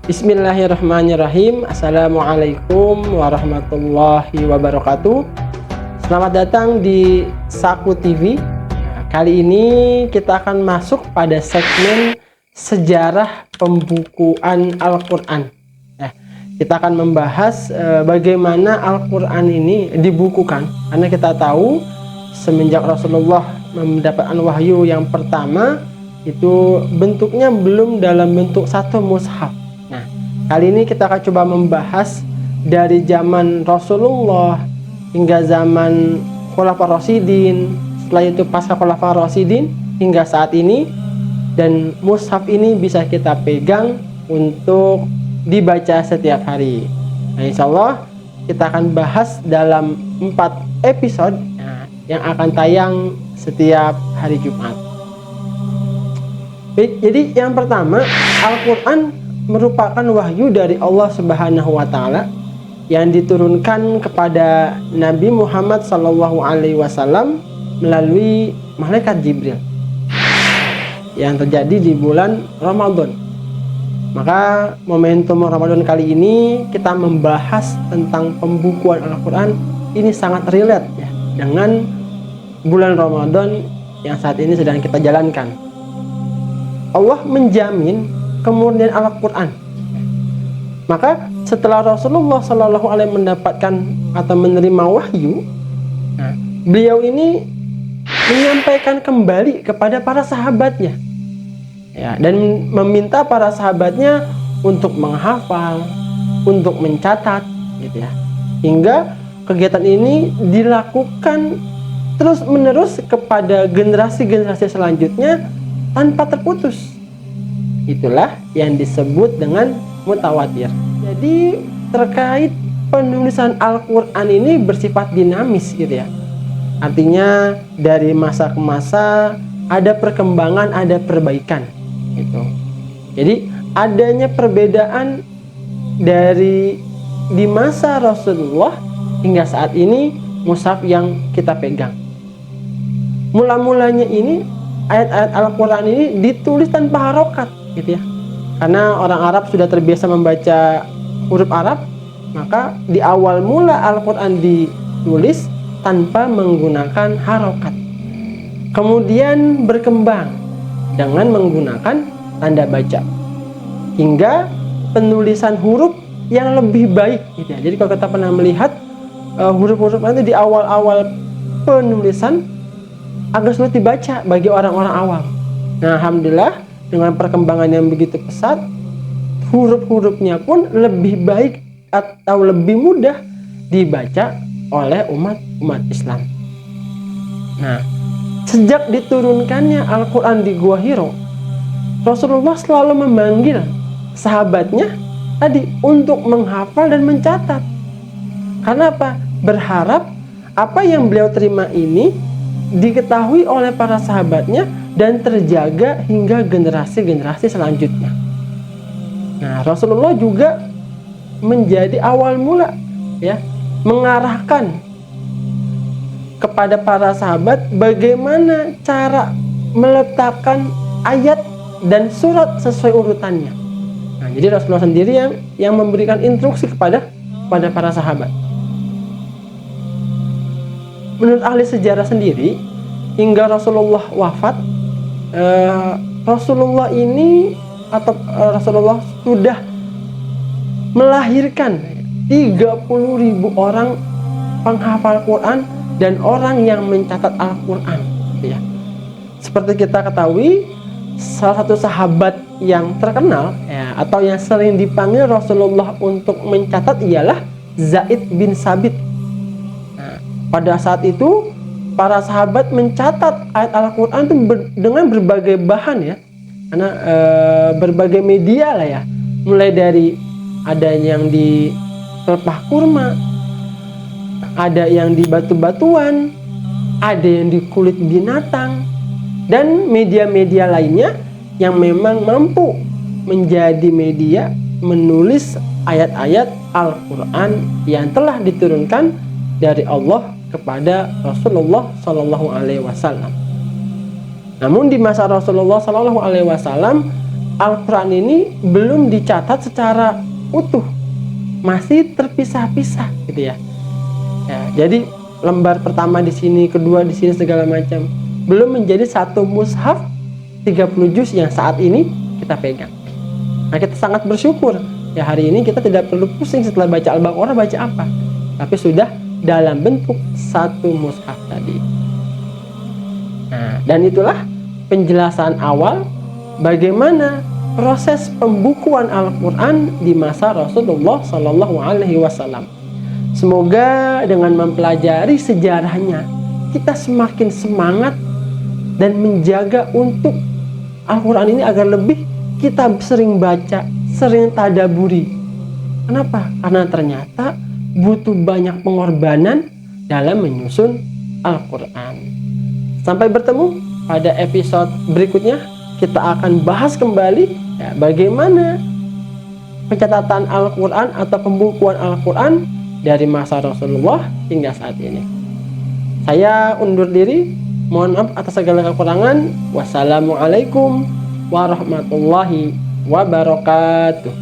Bismillahirrahmanirrahim. Assalamualaikum warahmatullahi wabarakatuh. Selamat datang di Saku TV. Kali ini kita akan masuk pada segmen sejarah pembukuan Al-Quran. Kita akan membahas bagaimana Al-Quran ini dibukukan. Karena kita tahu semenjak Rasulullah mendapatkan wahyu yang pertama, itu bentuknya belum dalam bentuk satu mushaf. Kali ini kita akan coba membahas dari zaman Rasulullah hingga zaman Khulafaur Rasyidin, setelah itu pasca Khulafaur Rasyidin hingga saat ini, dan mushaf ini bisa kita pegang untuk dibaca setiap hari. Insya Allah kita akan bahas dalam 4 episode yang akan tayang setiap hari Jumat. Baik, jadi yang pertama, Al-Quran merupakan wahyu dari Allah Subhanahu wa Ta'ala yang diturunkan kepada Nabi Muhammad SAW melalui malaikat Jibril yang terjadi di bulan Ramadan. Maka momentum Ramadan kali ini kita membahas tentang pembukuan Al-Quran. Ini sangat relate ya dengan bulan Ramadan yang saat ini sedang kita jalankan. Allah menjamin kemudian Al-Quran. Maka setelah Rasulullah SAW mendapatkan atau menerima wahyu, beliau ini menyampaikan kembali kepada para sahabatnya, dan meminta para sahabatnya untuk menghafal, untuk mencatat, hingga kegiatan ini dilakukan terus-menerus kepada generasi-generasi selanjutnya tanpa terputus. Itulah yang disebut dengan mutawatir. Jadi terkait penulisan Al-Quran ini bersifat dinamis Artinya dari masa ke masa ada perkembangan, ada perbaikan Jadi adanya perbedaan dari di masa Rasulullah hingga saat ini mushaf yang kita pegang. Mula-mulanya ini ayat-ayat Al-Quran ini ditulis tanpa harokat karena orang Arab sudah terbiasa membaca huruf Arab, maka di awal mula Al-Quran ditulis tanpa menggunakan harokat, kemudian berkembang dengan menggunakan tanda baca hingga penulisan huruf yang lebih baik Jadi kalau kita pernah melihat huruf-huruf nanti di awal-awal penulisan agak sulit dibaca bagi orang-orang awam. Nah, alhamdulillah dengan perkembangan yang begitu pesat, huruf-hurufnya pun lebih baik atau lebih mudah dibaca oleh umat Islam. Nah, sejak diturunkannya Al-Quran di Gua Hiro, Rasulullah selalu memanggil sahabatnya tadi untuk menghafal dan mencatat. Karena apa? Berharap apa yang beliau terima ini diketahui oleh para sahabatnya dan terjaga hingga generasi-generasi selanjutnya. Nah, Rasulullah juga menjadi awal mula mengarahkan kepada para sahabat bagaimana cara meletakkan ayat dan surat sesuai urutannya. Nah, jadi Rasulullah sendiri yang memberikan instruksi kepada para sahabat. Menurut ahli sejarah sendiri, hingga Rasulullah wafat, Rasulullah ini atau Rasulullah sudah melahirkan 30.000 orang penghafal Quran dan orang yang mencatat Al-Quran. Seperti kita ketahui, salah satu sahabat yang terkenal atau yang sering dipanggil Rasulullah untuk mencatat ialah Zaid bin Sabit. Pada saat itu para sahabat mencatat ayat Al-Quran itu dengan berbagai bahan karena berbagai media mulai dari ada yang di pelepah kurma, ada yang di batu-batuan, ada yang di kulit binatang, dan media-media lainnya yang memang mampu menjadi media menulis ayat-ayat Al-Quran yang telah diturunkan dari Allah kepada Rasulullah SAW. Namun di masa Rasulullah SAW Al-Quran ini belum dicatat secara utuh, masih terpisah-pisah gitu ya. Jadi lembar pertama di sini, kedua di sini, segala macam, belum menjadi satu mushaf 30 juz yang saat ini kita pegang. Nah, kita sangat bersyukur ya, hari ini kita tidak perlu pusing setelah baca Al-Baqarah baca apa, tapi sudah dalam bentuk satu mushaf tadi. Nah, dan itulah penjelasan awal bagaimana proses pembukuan Al-Quran di masa Rasulullah Shallallahu Alaihi Wasallam. Semoga dengan mempelajari sejarahnya kita semakin semangat dan menjaga untuk Al-Quran ini agar lebih kita sering baca, sering tadaburi. Kenapa? Karena ternyata butuh banyak pengorbanan dalam menyusun Al-Quran. Sampai bertemu pada episode berikutnya, kita akan bahas kembali ya, bagaimana pencatatan Al-Quran atau pembukuan Al-Quran dari masa Rasulullah hingga saat ini. Saya undur diri, mohon maaf atas segala kekurangan. Wassalamualaikum warahmatullahi wabarakatuh.